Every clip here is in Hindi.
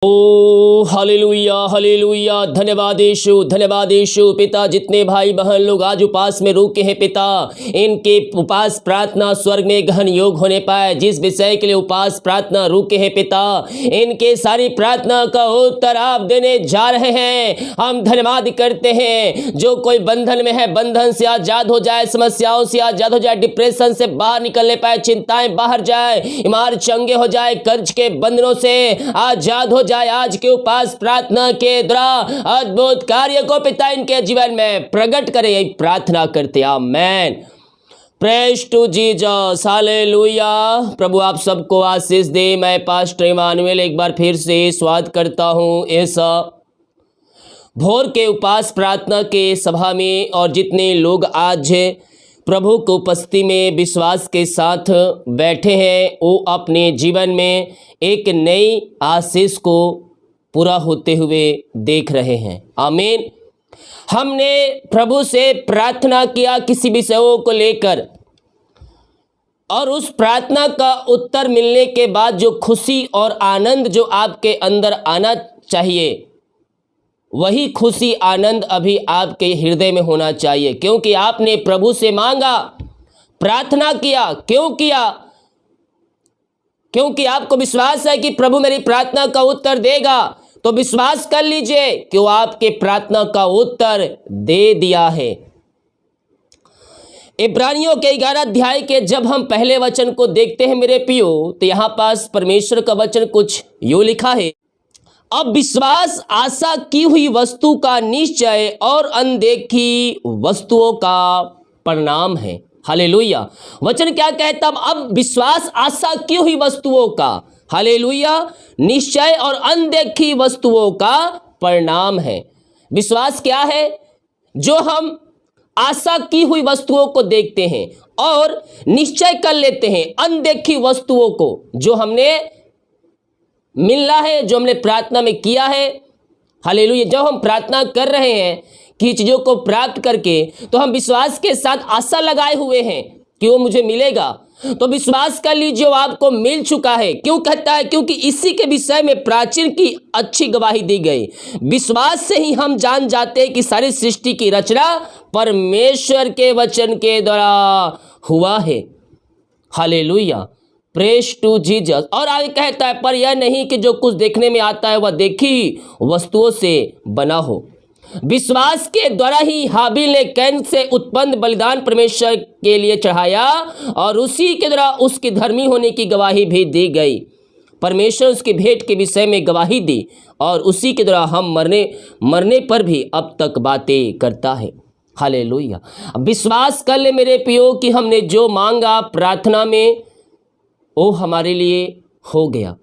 ओ हालेलुया हालेलुया। धन्यवाद यीशु, धन्यवाद यीशु। पिता, जितने भाई बहन लोग आज उपास में रुके हैं पिता, इनके उपास प्रार्थना स्वर्ग में गहन योग होने पाए। जिस विषय के लिए उपास प्रार्थना रुके हैं पिता, इनके सारी प्रार्थना का उत्तर आप देने जा रहे हैं। हम धन्यवाद करते हैं। जो कोई बंधन में है, बंधन से आजाद हो जाए, समस्याओं से आजाद हो जाए, डिप्रेशन से बाहर निकलने पाए, चिंताएं बाहर जाए, बीमार चंगे हो जाए, कर्ज के बंधनों से आजाद हो जाए। आज के उपास प्रार्थना के द्वारा अद्भुत कार्य को पिता इनके जीवन में प्रकट करे, यही प्रार्थना करते। Amen. Praise to Jesus, hallelujah. प्रभु आप सबको आशीष दे। मैं पास्टर इमानुएल एक बार फिर से स्वागत करता हूं इस भोर के उपास प्रार्थना के सभा में। और जितने लोग आज प्रभु की उपस्थिति में विश्वास के साथ बैठे हैं, वो अपने जीवन में एक नई आशीष को पूरा होते हुए देख रहे हैं। आमीन। हमने प्रभु से प्रार्थना किया किसी विषयों को लेकर, और उस प्रार्थना का उत्तर मिलने के बाद जो खुशी और आनंद जो आपके अंदर आना चाहिए, वही खुशी आनंद अभी आपके हृदय में होना चाहिए। क्योंकि आपने प्रभु से मांगा, प्रार्थना किया। क्यों किया? क्योंकि आपको विश्वास है कि प्रभु मेरी प्रार्थना का उत्तर देगा। तो विश्वास कर लीजिए कि वो आपके प्रार्थना का उत्तर दे दिया है। इब्रानियों के 11 अध्याय के जब हम पहले वचन को देखते हैं मेरे प्रियो, तो यहाँ पास परमेश्वर का वचन कुछ यूं लिखा है। अब विश्वास आशा की हुई वस्तु का निश्चय और अनदेखी वस्तुओं का परिणाम है। हालेलुया। वचन क्या कहता? अब विश्वास आशा की हुई वस्तुओं का, हालेलुया, निश्चय और अनदेखी वस्तुओं का परिणाम है। विश्वास क्या है? जो हम आशा की हुई वस्तुओं को देखते हैं और निश्चय कर लेते हैं अनदेखी वस्तुओं को, जो हमने मिलना है, जो हमने प्रार्थना में किया है। हालेलुया। जब हम प्रार्थना कर रहे हैं कि चीज़ों को प्राप्त करके, तो हम विश्वास के साथ आशा लगाए हुए हैं कि वो मुझे मिलेगा। तो विश्वास कर लीजिए वो आपको मिल चुका है। क्यों कहता है? क्योंकि इसी के विषय में प्राचीन की अच्छी गवाही दी गई। विश्वास से ही हम जान जाते हैं कि सारी सृष्टि की रचना परमेश्वर के वचन के द्वारा हुआ है। हालेलुया। Praise to Jesus. और आगे कहता है, पर यह नहीं कि जो कुछ देखने में आता है वह देखी वस्तुओं से बना हो। विश्वास के द्वारा ही हाबिल ने कैन से उत्पन्न बलिदान परमेश्वर के लिए चढ़ाया, और उसी के द्वारा उसकी धर्मी होने की गवाही भी दी गई। परमेश्वर उसकी भेंट के विषय में गवाही दी, और उसी के द्वारा हम मरने पर भी अब तक बातें करता है। हालेलुया। विश्वास कर ले मेरे प्रियो कि हमने जो मांगा प्रार्थना में, वो हमारे लिए हो गया।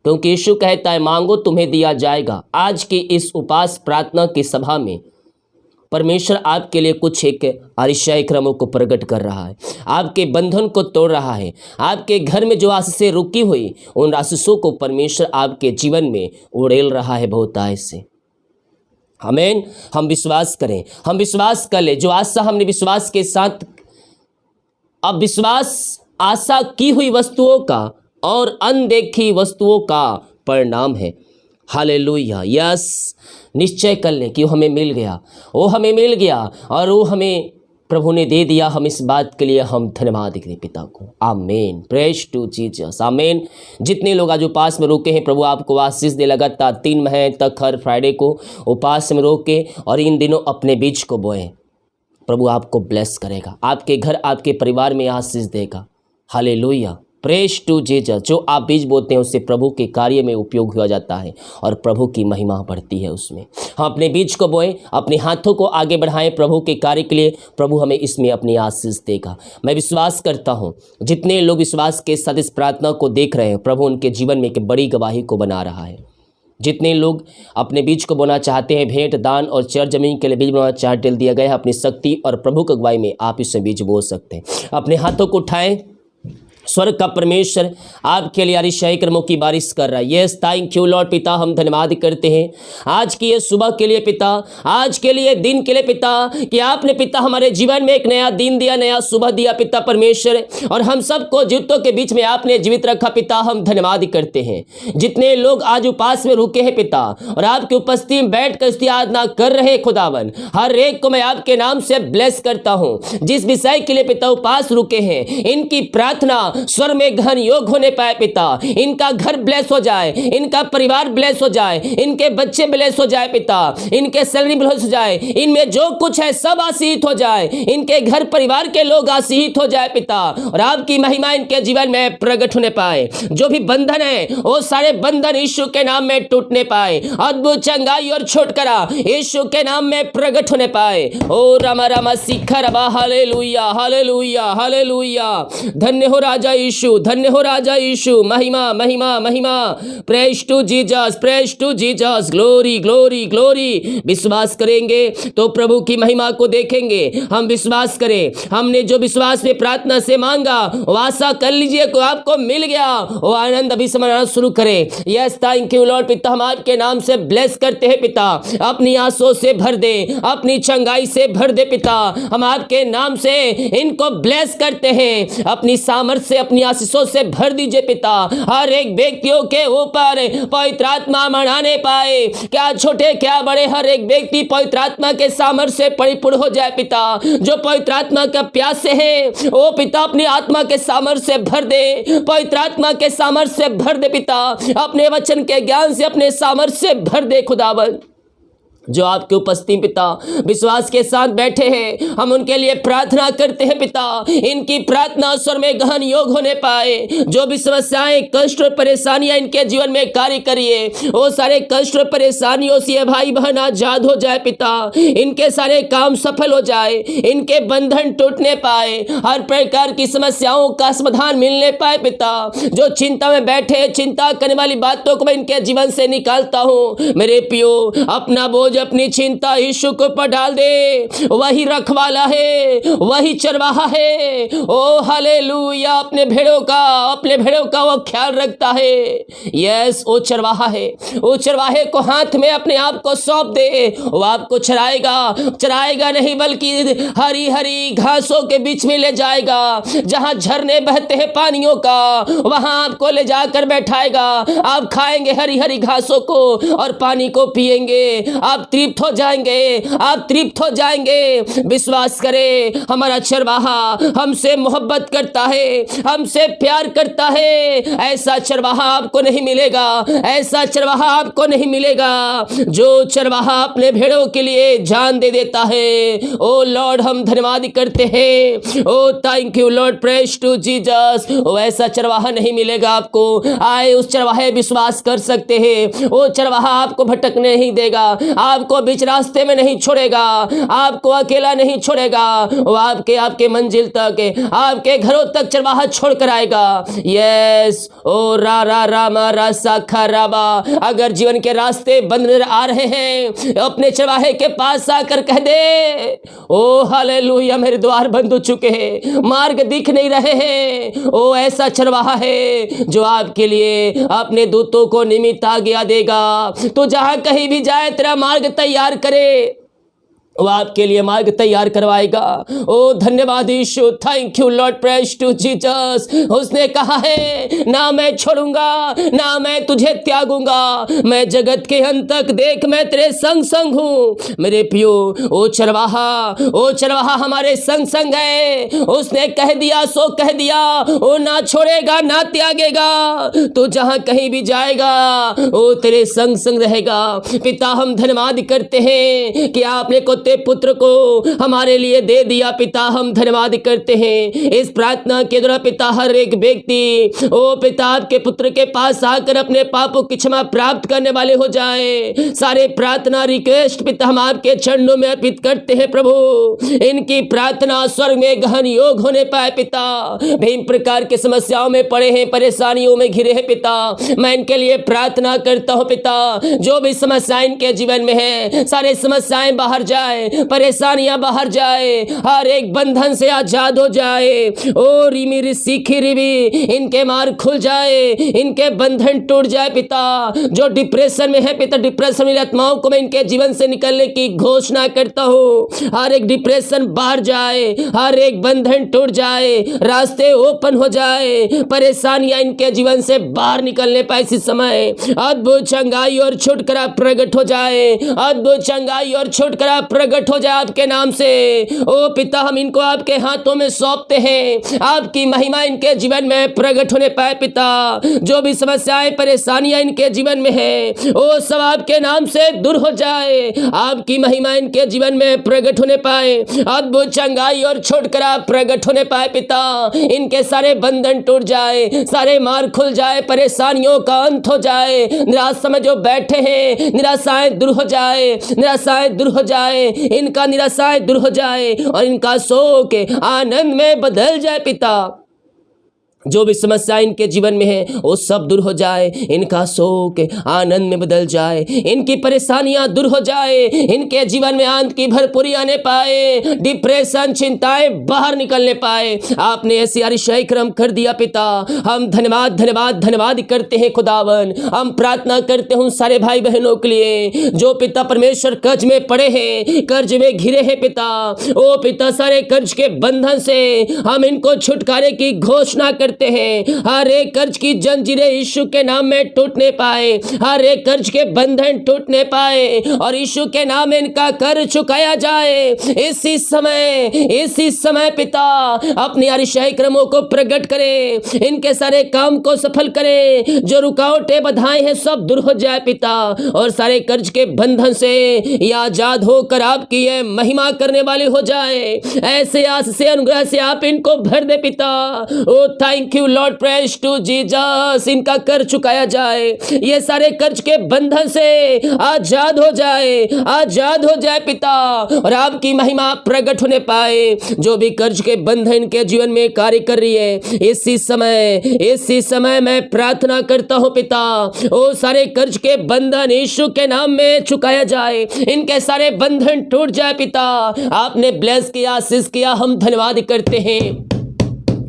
क्योंकि यीशु कहता है, मांगो तुम्हें दिया जाएगा। आज की इस उपास प्रार्थना की सभा में परमेश्वर आपके लिए कुछ एक आशीषीय क्रमों को प्रकट कर रहा है, आपके बंधन को तोड़ रहा है। आपके घर में जो आशीषें रुकी हुई, उन आशीषों को परमेश्वर आपके जीवन में उड़ेल रहा है बहुत आय से। आमीन। हम विश्वास करें, हम विश्वास कर ले। जो आशा हमने विश्वास के साथ, अब विश्वास आशा की हुई वस्तुओं का और अनदेखी वस्तुओं का परिणाम है। हालेलुया। यस, निश्चय कर लें कि वो हमें मिल गया, वो हमें मिल गया, और वो हमें प्रभु ने दे दिया। हम इस बात के लिए हम धन्यवाद दें पिता को। आमीन। Praise to Jesus. आमीन। जितने लोग आज उपास में रुके हैं, प्रभु आपको आशीष दे। लगातार 3 महीने तक हर फ्राइडे को उपास में रोके और इन दिनों अपने बीज को बोएं। प्रभु आपको ब्लेस करेगा, आपके घर आपके परिवार में आशीष देगा। हालेलुया। Praise to Jesus. जो आप बीज बोते हैं उससे प्रभु के कार्य में उपयोग हुआ जाता है और प्रभु की महिमा बढ़ती है उसमें। हम अपने बीज को बोएं, अपने हाथों को आगे बढ़ाएं प्रभु के कार्य के लिए। प्रभु हमें इसमें अपनी आशीष देगा। मैं विश्वास करता हूं जितने लोग विश्वास के साथ इस प्रार्थना को देख रहे हैं, प्रभु उनके जीवन में एक बड़ी गवाही को बना रहा है। जितने लोग अपने बीज को बोना चाहते हैं, भेंट, दान और चर जमीन के लिए बीज बोना चाह टेल दिया गया है। अपनी शक्ति और प्रभु की अगुवाई में आप इसमें बीज बो सकते हैं। अपने हाथों को उठाएं, स्वर्ग का परमेश्वर आपके लिए अतिशय कर्मों की बारिश कर रहा है। Yes, thank you Lord. पिता हम धन्यवाद करते हैं आज की ये सुबह के लिए पिता, आज के लिए दिन के लिए पिता, कि आपने पिता हमारे जीवन में एक नया दिन दिया, नया सुबह दिया पिता परमेश्वर, और हम सबको जीवितों के बीच में आपने जीवित रखा पिता। हम धन्यवाद करते हैं जितने लोग आज उपास में रुके हैं पिता, और आपकी उपस्थिति में बैठ कर आराधना कर रहे हैं खुदावन, हर एक को मैं आपके नाम से ब्लेस करता हूं। जिस विषय के लिए पिता उपास रुके हैं, इनकी प्रार्थना स्वर में गहन योग होने पाए पिता। इनका घर ब्लेस हो जाए, इनका परिवार ब्लेस हो जाए, इनके बच्चे ब्लेस हो जाए पिता, इनके सैलरी ब्लेस हो जाए, इनमें जो कुछ है सब आशीषित हो जाए, इनके घर परिवार के लोग आशीषित हो जाए पिता, और आपकी महिमा इनके जीवन में प्रकट होने पाए। जो भी बंधन है वो सारे बंधन यीशु के नाम में टूटने पाए, अद्भुत चंगाई और छुटकारा यीशु के नाम में प्रकट होने पाए। ओ रामा रामा शिखर बा, हालेलुया हालेलुया हालेलुया। धन्य हो राजा यीशु, धन्य हो राजा यीशु। महिमा महिमा महिमा। Praise to Jesus, praise to Jesus. Glory glory glory. विश्वास करेंगे तो प्रभु की महिमा को देखेंगे। हम विश्वास करें, हमने जो विश्वास में प्रार्थना से मांगा वो आशा कर लीजिए को आपको मिल गया, वो आनंद अभी समझना शुरू करें। Yes, thank you Lord. पिता हम आपके नाम से ब्लेस करते हैं पिता, अपनी आंसुओं से भर दे, अपनी चंगाई से भर दे पिता। हम आपके नाम से इनको ब्लेस करते हैं, अपनी सामर्थ से, अपनी आशीषों से भर दीजिए पिता। हर एक व्यक्तियों के ऊपर पवित्र आत्मा मनाने पाए, क्या छोटे क्या बड़े, हर एक व्यक्ति पवित्र आत्मा के सामर्थ से परिपूर्ण हो जाए पिता। जो पवित्र आत्मा का प्यासे है वो पिता अपनी आत्मा के सामर्थ से भर दे, पवित्र आत्मा के सामर्थ से भर दे पिता, अपने वचन के ज्ञान से, अपने सामर्थ से भर दे खुदावन। जो आपके उपस्थिति पिता विश्वास के साथ बैठे हैं, हम उनके लिए प्रार्थना करते हैं पिता, इनकी प्रार्थना स्वर में गहन योग होने पाए। जो भी समस्याएं, कष्ट और परेशानियां इनके जीवन में कार्य करिए, वो सारे कष्ट और परेशानियों से भाई बहन आजाद हो जाए पिता, इनके सारे काम सफल हो जाए, इनके बंधन टूटने पाए, हर प्रकार की समस्याओं का समाधान मिलने पाए पिता। जो चिंता में बैठे, चिंता करने वाली बातों को मैं इनके जीवन से निकालता हूँ। मेरे पियो, अपना बोझ, अपनी चिंता यीशु के ऊपर डाल दे। वही रखवाला है, वही चरवाहा है। ओ हालेलुया। अपने भेड़ों का वो ख्याल रखता है। यस, वो चरवाहा है। वो चरवाहे को हाथ में अपने आप को सौंप दे, वो आपको चराएगा नहीं बल्कि हरी हरी घासों के बीच में ले जाएगा। जहां झरने बहते हैं पानियों का, वहां आपको ले जाकर बैठाएगा। आप खाएंगे हरी हरी घासों को और पानी को पिएंगे, आप तृप्त हो जाएंगे, आप तृप्त हो जाएंगे। विश्वास करें, हमारा चरवाहा हमसे मोहब्बत करता है, हमसे प्यार करता है। ऐसा चरवाहा आपको नहीं मिलेगा, ऐसा चरवाहा आपको नहीं मिलेगा जो चरवाहा अपने भेड़ों के लिए जान दे देता है। ओ लॉर्ड, हम धन्यवाद करते हैं। Oh thank you Lord, praise to Jesus. ऐसा चरवाहा नहीं मिलेगा आपको। आए उस चरवाहे विश्वास कर सकते हैं। वो चरवाहा आपको भटकने नहीं देगा, आपको बीच रास्ते में नहीं छोड़ेगा, आपको अकेला नहीं छोड़ेगा। वो आपके मंजिल तक, आपके घरों तक चरवाहा छोड़ कर आएगा। यस, ओ रा रा रामा रा साखा राबा। अगर जीवन के रास्ते बंद नजर आ रहे हैं, अपने चरवाहे के पास आकर कह दे, ओ हालेलुया, मेरे द्वार बंद हो चुके हैं, मार्ग दिख नहीं रहे हैं। ओ ऐसा चरवाहा है जो आपके लिए अपने दूतों को निमित्त आज्ञा देगा। तो जहां कहीं भी जाए तेरा मार्ग तैयार करे, वो आपके लिए मार्ग तैयार करवाएगा। ओ धन्यवाद Yeshu, thank you Lord, praise to Jesus. उसने कहा है, ना मैं छोड़ूंगा, ना मैं तुझे त्यागूंगा, मैं जगत के अंत तक देख मैं तेरे संग संग हूँ। मेरे पियो, ओ चरवाहा हमारे संग संग है। उसने कह दिया सो कह दिया, वो ना छोड़ेगा ना त्यागेगा। तो जहां कहीं भी जाएगा वो तेरे संग संग रहेगा। पिता, हम धन्यवाद करते हैं कि आपने को पुत्र को हमारे लिए दे दिया। पिता, हम धन्यवाद करते हैं इस प्रार्थना के द्वारा। पिता, हर एक व्यक्ति ओ पिता आपके पुत्र के पास आकर अपने पापों की क्षमा प्राप्त करने वाले हो जाए। सारे प्रार्थना रिक्वेस्ट पिता हम आपके चरणों में अर्पित करते हैं प्रभु। इनकी प्रार्थना स्वर्ग में गहन योग होने पाए पिता। विभिन्न प्रकार की समस्याओं में पड़े हैं, परेशानियों में घिरे हैं पिता, मैं इनके लिए प्रार्थना करता हूँ पिता। जो भी समस्या इनके जीवन में है, सारे समस्याएं बाहर जाए, जाए, परेशानियां बाहर जाए, हर एक बंधन से आजाद हो जाए। ओ रिमी रिसीखी रिवी, इनके मार खुल जाए, इनके बंधन टूट जाए पिता। जो डिप्रेशन में है पिता, डिप्रेशन में आत्माओं को मैं इनके जीवन से निकलने की घोषणा करता हूँ। हर एक डिप्रेशन बाहर जाए, हर एक बंधन टूट जाए, रास्ते ओपन हो जाए, परेशानियां इनके जीवन से बाहर निकलने पाए। इसी समय अद्भुत चंगाई और छुटकारा प्रकट हो जाए, अद्भुत चंगाई और छुटकारा प्रकट हो जाए आपके नाम से। ओ पिता, हम इनको आपके हाथों में सौंपते हैं, आपकी महिमा इनके जीवन में प्रकट होने पाए पिता। जो भी समस्याएं परेशानियां इनके जीवन में है, ओ सब आपके नाम से दूर हो जाए, आपकी महिमा इनके जीवन में प्रकट होने पाए, अद्भुत चंगाई और छुटकारा प्रकट होने पाए पिता। इनके सारे बंधन टूट जाए, सारे मार खुल जाए, परेशानियों का अंत हो जाए। निराशा में जो बैठे हैं, निराशाएं दूर हो जाए, निराशाएं दूर हो जाए, इनका निराशाएं दूर हो जाए और इनका शोक आनंद में बदल जाए पिता। जो भी समस्या इनके जीवन में है वो सब दूर हो जाए, इनका शोक आनंद में बदल जाए, इनकी परेशानियां दूर हो जाए, इनके जीवन में आनंद की भरपूरी आने पाए, डिप्रेशन चिंताएं बाहर निकलने पाए। आपने ऐसी अतिशय क्रम कर दिया पिता। हम धन्यवाद धन्यवाद धन्यवाद करते हैं खुदावन। हम प्रार्थना करते हैं उन सारे भाई बहनों के लिए जो पिता परमेश्वर कर्ज में पड़े हैं, कर्ज में घिरे हैं पिता। ओ पिता, सारे कर्ज के बंधन से हम इनको छुटकारे की घोषणा करते हैं। हर एक कर्ज की जंजीरें यीशु के नाम में टूटने पाए, हर एक कर्ज के बंधन टूटने पाए और यीशु के नाम में इनका कर्ज चुकाया जाए। इसी समय पिता अपनी अतिशय क्रमों को प्रकट करें, इनके सारे काम को सफल करें, जो रुकावटें बाधाएं हैं सब दूर हो जाए पिता और सारे कर्ज के बंधन से ये आजाद होकर आपकी ये महिमा करने वाले हो जाए। ऐसे आस से अनुग्रह से आप इनको भर दे पिता। Oh thank you Lord, praise to Jesus. इनका कर्ज चुकाया जाए, ये सारे कर्ज के बंधन से आजाद हो जाए, आजाद हो जाए पिता और आपकी महिमा प्रकट होने पाए। जो भी कर्ज के बंधन इनके जीवन में कार्य कर रही है, इसी समय मैं प्रार्थना करता हूं पिता, ओ सारे कर्ज के बंधन यीशु के नाम में चुकाया जाए, इनके सारे बंधन टूट जाए पिता। आपने ब्लेस किया, आशीष किया, हम धन्यवाद करते हैं।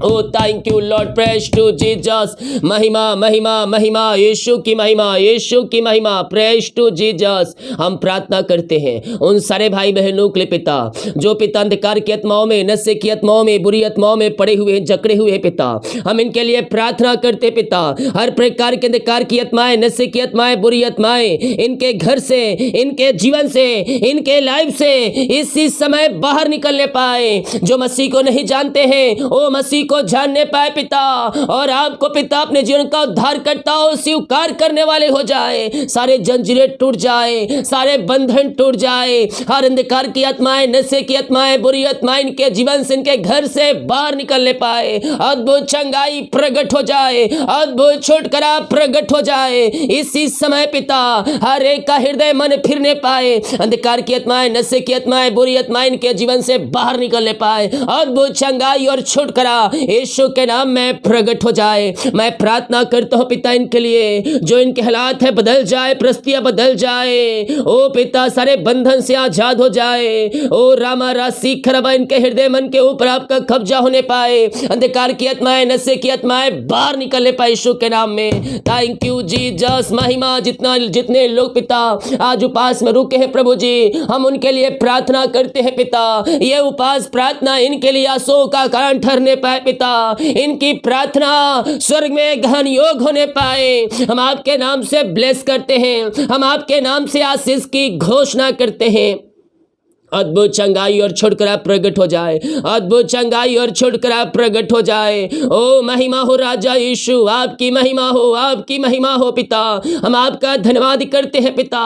Oh thank you Lord, praise to Jesus. महिमा महिमा महिमा, यीशु की महिमा, यीशु की महिमा, प्रेज टू जीसस। हम प्रार्थना करते हैं उन सारे भाई बहनों के लिए पिता जो पिता अंधकार की आत्माओं में, नशे की आत्माओं में, बुरी आत्माओं में पड़े हुए हैं, जकड़े हुए हैं पिता। हम इनके लिए प्रार्थना करते पिता। हर प्रकार के अंधकार की आत्माएं, नशे की आत्माएं, बुरी आत्माएं इनके घर से, इनके जीवन से, इनके लाइफ से इसी समय बाहर निकलने पाए। जो मसीह को नहीं जानते हैं वो मसीह को जानने पाए पिता और आपको पिता अपने जीवन का उद्धार करता हो स्वीकार करने वाले हो जाए। सारे जंजीरें टूट जाए, सारे बंधन टूट जाए, हर अंधकार की आत्माएं, नशे की आत्माएं, बुरी आत्माएं इनके जीवन से, इनके घर से बाहर निकलने पाए। अद्भुत चंगाई प्रकट हो जाए, अद्भुत छुटकारा प्रकट हो जाए। इसी समय पिता हर एक का हृदय मन फिरने पाए, अंधकार की आत्माएं, नशे की आत्माएं, बुरी आत्माएं इनके जीवन से बाहर निकलने पाए। अद्भुत चंगाई और छुटकारा यीशु के नाम में प्रकट हो जाए। मैं प्रार्थना करता हूँ पिता इनके लिए, जो इनके हालात है बदल जाए, परिस्थितियां बदल जाए। ओ पिता, सारे बंधन से आजाद हो जाए। ओ रामा राशि खरबा, इनके हृदय मन के ऊपर आपका कब्जा होने पाए। अंधकार की आत्माएं, नशे की आत्माएं बाहर निकलने पाए यीशु के नाम में। Thank you Jesus. महिमा, जितने लोग पिता आज उपास में रुके हैं प्रभु जी, हम उनके लिए प्रार्थना करते हैं पिता। ये उपास प्रार्थना इनके लिए आंसू का कारण ठहरने पाए पिता, इनकी प्रार्थना स्वर्ग में गहन योग होने पाए। हम आपके नाम से ब्लेस करते हैं, हम आपके नाम से आशीष की घोषणा करते हैं। अद्भुत चंगाई और छुटकारा प्रकट हो जाए, अद्भुत चंगाई और छुटकारा प्रकट हो जाए। ओ महिमा हो राजा यीशु, आपकी महिमा हो, आपकी महिमा हो पिता। हम आपका धन्यवाद करते हैं पिता।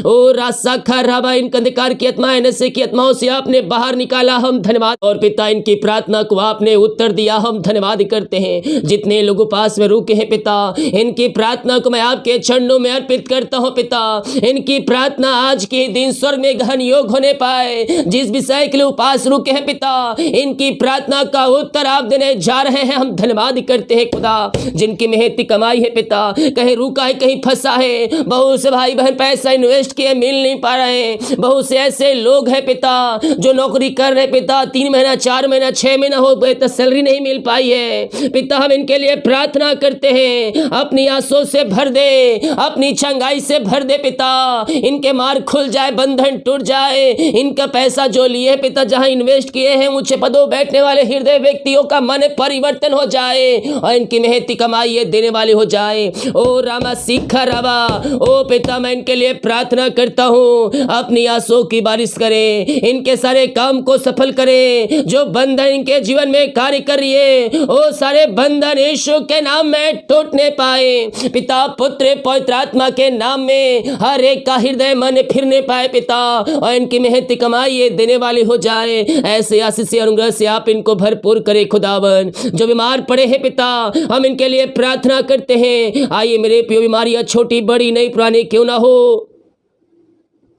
ओ रासा खराबा, इन अंधकार की आत्माएं, नशे की आत्माओं से आपने बाहर निकाला, हम धन्यवाद। और पिता इनकी प्रार्थना को आपने उत्तर दिया, हम धन्यवाद करते हैं। जितने लोग उपास में रुके हैं पिता, इनकी प्रार्थना को मैं आपके चरणों में अर्पित करता हूँ पिता। इनकी प्रार्थना आज के दिन स्वर्ग में गहन योग होने पाए। जाए। जिस विषय के लिए उपास रुके हैं पिता, इनकी प्रार्थना का उत्तर आप देने जा रहे हैं। हम धन्यवाद करते हैं खुदा, जिनकी मेहनती कमाई है पिता, कहीं रुका है कहीं फंसा है। बहुत से भाई बहन पैसा इन्वेस्ट किए मिल नहीं पा रहे हैं। बहुत से ऐसे लोग हैं पिता जो नौकरी कर रहे पिता, 3 महीना 4 महीना 6 महीना हो गए तो सैलरी नहीं मिल पाई है पिता। हम इनके लिए प्रार्थना करते हैं, अपनी आंसू से भर दे, अपनी चंगाई से भर दे पिता। इनके मार्ग खुल जाए, बंधन टूट जाए। इनका पैसा जो लिए पिता, जहां इन्वेस्ट किए हैं, ऊंचे पदों बैठने वाले हृदय व्यक्तियों का मन परिवर्तन हो जाए और इनकी मेहनती कमाई ये देने वाली हो जाए। ओ रामा सीखा रावा, ओ पिता मैं इनके लिए प्रार्थना करता हूँ, अपनी आंसू की बारिश करे, इनके सारे काम को सफल करे। जो बंधन इनके जीवन में कार्य कर रही है, ओ सारे बंधन यीशु के नाम में टूटने पाए पिता। पुत्र पवित्र आत्मा के नाम में हर एक का हृदय मन फिरने पाए पिता, और इनकी मेहनती कमाई ये देने वाली हो जाए। ऐसे आशीष अनुग्रह से आप इनको भरपूर करे खुदावन। जो बीमार पड़े हैं पिता, हम इनके लिए प्रार्थना करते हैं। आइए मेरे प्रिय, बीमारियां छोटी बड़ी नई पुरानी क्यों ना हो,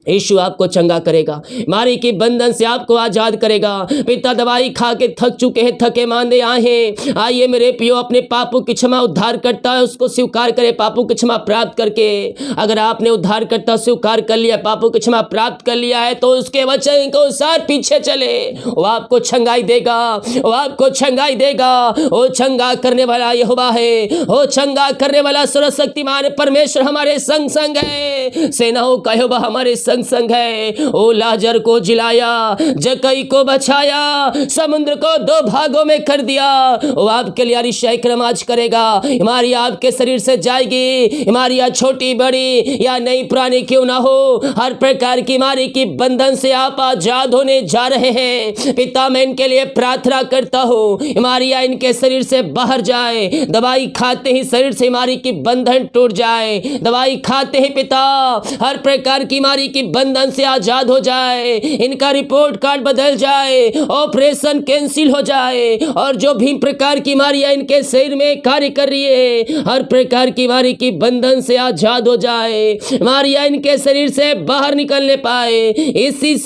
यीशु आपको चंगा करेगा, बीमारी के बंधन से आपको आजाद करेगा पिता। दवाई खा के थक चुके हैं, थके मांदे आए हैं, आइए मेरे पियो, अपने पापों की क्षमा उद्धार करता है उसको स्वीकार करे, पापों की क्षमा प्राप्त करके। अगर आपने उद्धार करता स्वीकार कर लिया, पापों की क्षमा प्राप्त कर लिया है, तो उसके वचन को साथ पीछे चले, वो आपको छंगाई देगा, वो आपको छंगाई देगा। वो छंगा करने वाला यहोवा है, वो छंगा करने वाला सर्वशक्तिमान परमेश्वर हमारे संग संग है। सेनाओं का यहोवा हमारे संग है। ओ लाजर को जिलाया, जकई को बचाया, समुद्र को 2 भागों में कर दिया। वो आपके लिए अतिशय कर्म आज करेगा। हमारी आपके शरीर से जाएगी, हमारी छोटी बड़ी या नई पुरानी क्यों ना हो, हर प्रकार की बीमारी की बंधन से आप आजाद होने जा रहे हैं पिता। मैं इनके लिए प्रार्थना करता हूँ, हमारी इनके शरीर से बाहर जाए। दवाई खाते ही शरीर से बीमारी की बंधन टूट जाए। दवाई खाते ही पिता हर प्रकार की बीमारी की बंधन से आजाद हो जाए। इनका रिपोर्ट कार्ड बदल जाए, ऑपरेशन कैंसिल हो जाए, और जो भी प्रकार की बीमारियां इनके शरीर में कार्य कर रही है, हर प्रकार की बीमारी की बंधन से आजाद हो जाए। बीमारियां इनके शरीर से बाहर निकलने पाए इसी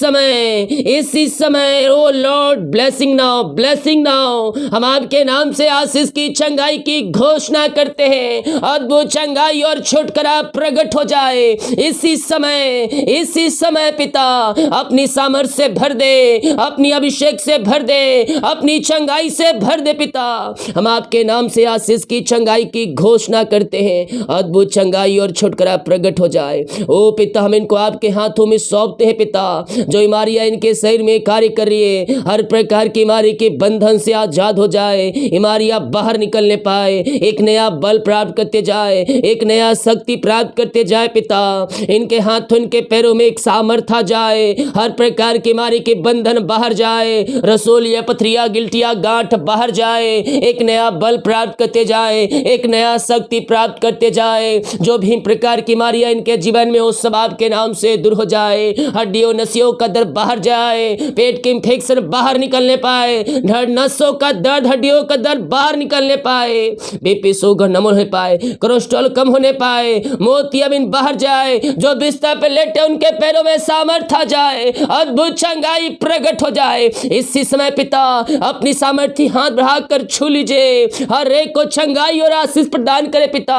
समय। Oh Lord blessing now, blessing now. हम आपके नाम से आशीष की चंगाई की घोषणा करते हैं। अद्भुत चंगाई और छुटकारा प्रकट हो जाए इसी समय पिता। अपनी सामर्थ से भर दे, अपनी अभिषेक से भर दे, अपनी चंगाई से भर दे पिता। हम आपके नाम से आशीष की चंगाई की घोषणा करते हैं। अद्भुत चंगाई और छुटकारा प्रकट हो जाए। ओ पिता, हम इनको आपके हाथों में सौंपते हैं पिता। जो बीमारियां इनके शरीर में कार्य कर रही है, हर प्रकार की बीमारी के बंधन से आजाद हो जाए। बीमारियां बाहर निकलने पाए, एक नया बल प्राप्त करते जाए, एक नया शक्ति प्राप्त करते जाए पिता। इनके हाथों इनके पैरों में एक सामर्थ आ जाए, हर प्रकार की बीमारी के बंधन बाहर जाए, रसोलिया पथरिया गिल्टिया गांठ बाहर जाए, एक नया बल प्राप्त करते जाए, एक नया शक्ति प्राप्त करते जाए। जो भी प्रकार की बीमारियां इनके जीवन में, उस सब आपके नाम से दूर हो जाए। हड्डियों नसियों का दर्द बाहर जाए, पेट के इंफेक्शन बाहर निकलने पाए, नसों का दर्द, हड्डियों का दर्द बाहर निकलने पाए, बीपी शुगर नम होने पाए, कोलेस्ट्रॉल कम होने पाए, मोतियाबिंद बाहर जाए। जो बिस्तर पे लेटे उनके पैरों में सामर्थ आ जाए, अद्भुत चंगाई प्रकट हो जाए इसी समय पिता। अपनी सामर्थ्य हाथ बढ़ाकर छू लीजिए, हर एक को चंगाई और आशीष प्रदान करे पिता।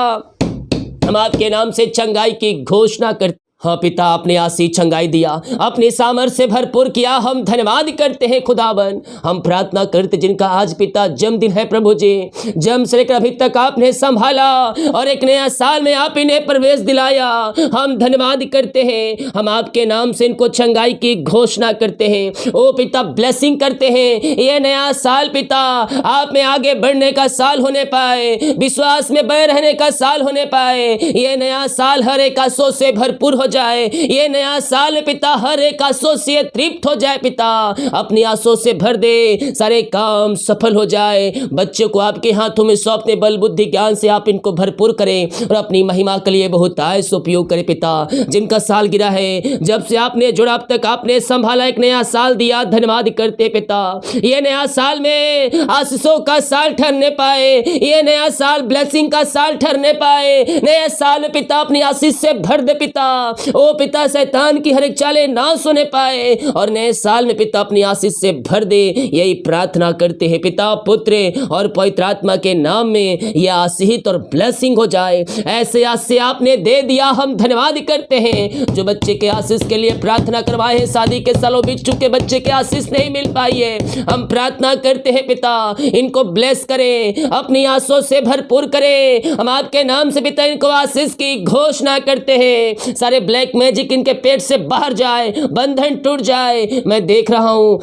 हम आपके नाम से चंगाई की घोषणा करते। हाँ पिता, आपने आशीष चंगाई दिया, अपने सामर्थ्य से भरपूर किया। हम धन्यवाद करते हैं खुदावन। हम प्रार्थना करते जिनका आज पिता जन्मदिन है प्रभु जी, जन्म से लेकर अभी तक आपने संभाला और एक नया साल में आप इन्हें प्रवेश दिलाया। हम धन्यवाद करते हैं। हम आपके नाम से इनको चंगाई की घोषणा करते हैं। ओ पिता, ब्लेसिंग करते हैं। ये नया साल पिता आप में आगे बढ़ने का साल होने पाए, विश्वास में बने रहने का साल होने पाए। ये नया साल हर एक आशा से भरपूर हो जाए। ये नया साल पिता हर एक आशा से तृप्त हो जाए पिता। अपनी आशा से भर दे, सारे काम सफल हो जाए। बच्चे को आपके हाथों में सौंपने, बल बुद्धि ज्ञान से आप इनको भरपूर करें और अपनी महिमा के लिए बहुत आयस उपयोग करें पिता। जिनका साल गिरा है, जब से आपने जुड़ा अब तक आपने संभाला, एक नया साल दिया, धन्यवाद करते पिता। ये नया साल में आशीषों का साल ठहरने पाए, ये नया साल ब्लेसिंग का साल ठहरने पाए। नया साल पिता अपनी आशीष से भर दे पिता। ओ पिता शैतान की हर एक चालें ना सुने पाए और नए साल में पिता अपनी आशीष से भर दे, यही प्रार्थना करते हैं पिता, पुत्र और पवित्र आत्मा के नाम में यह आशीष और ब्लेसिंग हो जाए। ऐसे आशीष आपने दे दिया, हम धन्यवाद करते हैं। जो बच्चे के आशीष के लिए प्रार्थना करवाए हैं, शादी के सालों बीत चुके बच्चे के आशीष नहीं मिल पाई है, हम प्रार्थना करते हैं पिता, इनको ब्लेस करें, अपनी आशीषों से भरपूर करें। हम आपके नाम से पिता इनको आशीष की घोषणा करते हैं। सारे ब्लैक मैजिक इनके पेट से बाहर जाए, बंधन टूट जाए। मैं देख रहा हूँ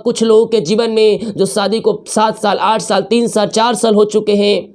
कुछ लोगों के जीवन में जो शादी को 7 साल 8 साल 3 साल 4 साल हो चुके हैं,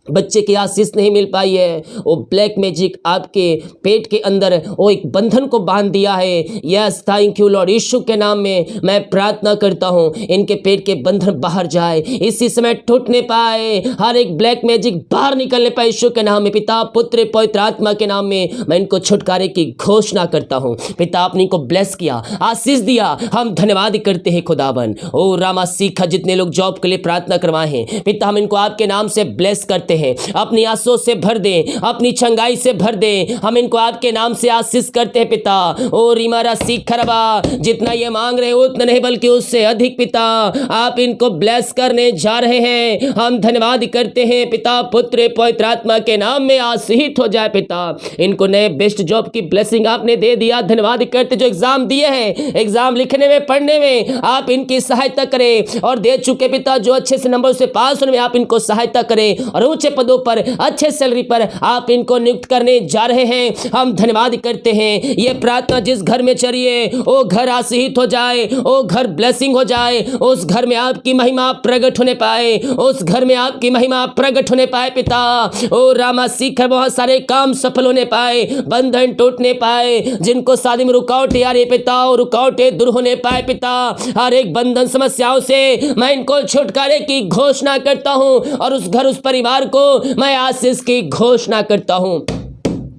बच्चे की आशीष नहीं मिल पाई है। वो ब्लैक मैजिक आपके पेट के अंदर वो एक बंधन को बांध दिया है। Yes, thank you Lord. Yeshu के नाम में मैं प्रार्थना करता हूँ, इनके पेट के बंधन बाहर जाए, इसी समय टूटने पाए, हर एक ब्लैक मैजिक बाहर निकलने पाए। यीशु के नाम में पिता, पुत्र, पवित्र आत्मा के नाम में मैं इनको छुटकारे की घोषणा करता हूँ। पिता, आपने इनको ब्लेस किया, आशीष दिया, हम धन्यवाद करते हैं खुदावन। ओ रामा सीखा, जितने लोग जॉब के लिए प्रार्थना करवाए हैं पिता, हम इनको आपके नाम से ब्लेस करते हैं, अपनी आशीषों से भर दे, अपनी चंगाई से भर दे, हम इनको आपके नाम से आशीष करते हैं पिता। ओ रिमारा सीखरबा, जितना ये मांग रहे हो उतना नहीं बल्कि उससे अधिक पिता आप इनको ब्लेस करने जा रहे हैं। हम धन्यवाद करते हैं पिता, पुत्र, पवित्र आत्मा के नाम में आशीषित हो जाए पिता। इनको नए बेस्ट जॉब की ब्लेसिंग आपने दे दिया, धन्यवाद करते। जो एग्जाम दिए हैं, एग्जाम लिखने में पढ़ने में आप इनकी सहायता करें, और दे चुके पिता जो अच्छे से नंबर से पास होने में आप इनको सहायता करें, और ऊंचे पदों पर अच्छे सैलरी पर आप इनको नियुक्त करने जा रहे हैं। हम धन्यवाद करते हैं। ये प्रार्थना जिस घर में चलिए वो घर आशीषित हो जाए, वो घर ब्लेसिंग हो जाए, उस घर में आपकी महिमा प्रकट होने पाए, उस घर में आपकी महिमा प्रकट होने पाए पिता। ओ रामा सीखर, बहुत सारे काम सफल होने पाए, बंधन टूटने पाए, जिनको शादी में रुकावटें आ रही पिता, और रुकावटें दूर होने पाए पिता। हर एक बंधन समस्याओं से मैं इनको छुटकारे की घोषणा करता हूं, और उस घर, उस परिवार को मैं आशीष की घोषणा करता हूं।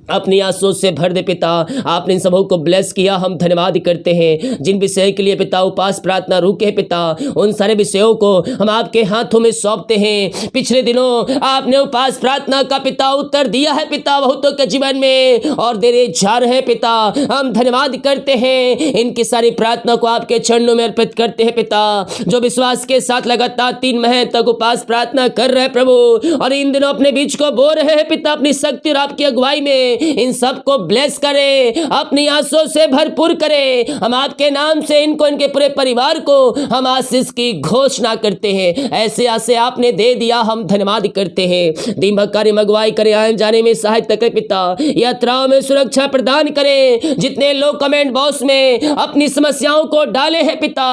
अपनी आशीषों से भर दे पिता। आपने इन सबों को ब्लेस किया, हम धन्यवाद करते हैं। जिन विषय के लिए पिता उपास प्रार्थना रुके पिता, उन सारे विषयों को हम आपके हाथों में सौंपते हैं। पिछले दिनों आपने उपास प्रार्थना का पिता उत्तर दिया है पिता बहुतों के जीवन में, और देने जा रहे हैं पिता। हम धन्यवाद करते हैं, इनकी सारी प्रार्थना को आपके चरणों में अर्पित करते हैं पिता। जो विश्वास के साथ लगातार 3 महीने तक उपास प्रार्थना कर रहे हैं प्रभु, और इन दिनों अपने बीच को बो रहे हैं पिता, अपनी शक्ति और आपकी अगुवाई में इन सबको ब्लेस करें, अपनी आशीषों से भरपूर करें। हम आपके नाम से इनको, इनके पूरे परिवार को हम आशीष की घोषणा करते हैं। ऐसे आशीष आपने दे दिया, हम धन्यवाद करते हैं। दिन भर कार्य अगुवाई करें, आने जाने में सहायता करें पिता, यात्राओं में सुरक्षा प्रदान करें। जितने लोग कमेंट बॉक्स में अपनी समस्याओं को डाले हैं पिता,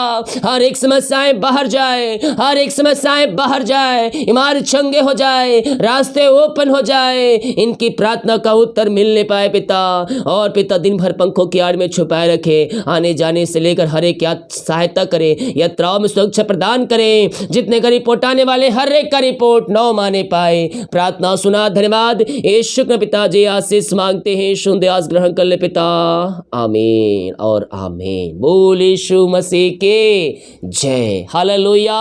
हर एक समस्याएं बाहर जाए, हर एक समस्याएं बाहर जाए, इमारत चंगे हो जाए, रास्ते ओपन हो जाए, इनकी प्रार्थना का उत्तर मिलने पाए पिता। और पिता दिन भर पंखों की आड़ में छुपाए रखे, आने जाने से लेकर हर एक सहायता करें, यात्राओं में सुरक्षा प्रदान करें। जितने का रिपोर्ट आने वाले हर एक का रिपोर्ट 9 माने पाए। प्रार्थना सुना, धन्यवाद। यीशु के पिता जी आशीष मांगते हैं, सुन दे, आज ग्रहण कर ले पिता। आमीन और आमीन। बोल यीशु मसीह के जय। हालेलुया।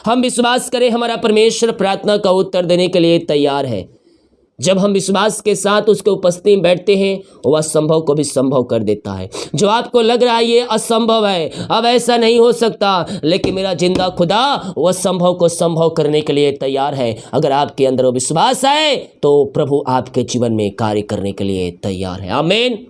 हम विश्वास करें हमारा परमेश्वर प्रार्थना का उत्तर देने के लिए तैयार है। जब हम विश्वास के साथ उसके उपस्थिति में बैठते हैं, वह असंभव को भी संभव कर देता है। जो आपको लग रहा है ये असंभव है, अब ऐसा नहीं हो सकता, लेकिन मेरा जिंदा खुदा वह संभव को संभव करने के लिए तैयार है। अगर आपके अंदर वो विश्वास है तो प्रभु आपके जीवन में कार्य करने के लिए तैयार है। आमीन।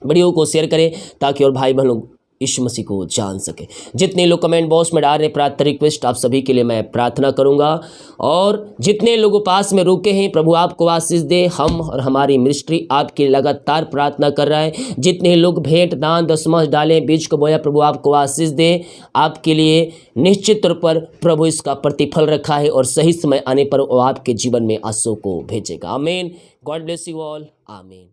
वीडियो को शेयर करें ताकि और भाई बहन लोग यीशु मसीह को जान सके। जितने लोग कमेंट बॉक्स में डाल रहे प्रार्थना रिक्वेस्ट, आप सभी के लिए मैं प्रार्थना करूंगा। और जितने लोग उपास में रुके हैं, प्रभु आपको आशीष दे। हम और हमारी मिनिस्ट्री आपकी लगातार प्रार्थना कर रहा है। जितने लोग भेंट दान दशमांश डाले, बीज को बोया, प्रभु आपको आशीष दे। आपके लिए निश्चित तौर पर प्रभु इसका प्रतिफल रखा है, और सही समय आने पर वो आपके जीवन में आशीषों को भेजेगा। आमीन। God bless you all. आमीन।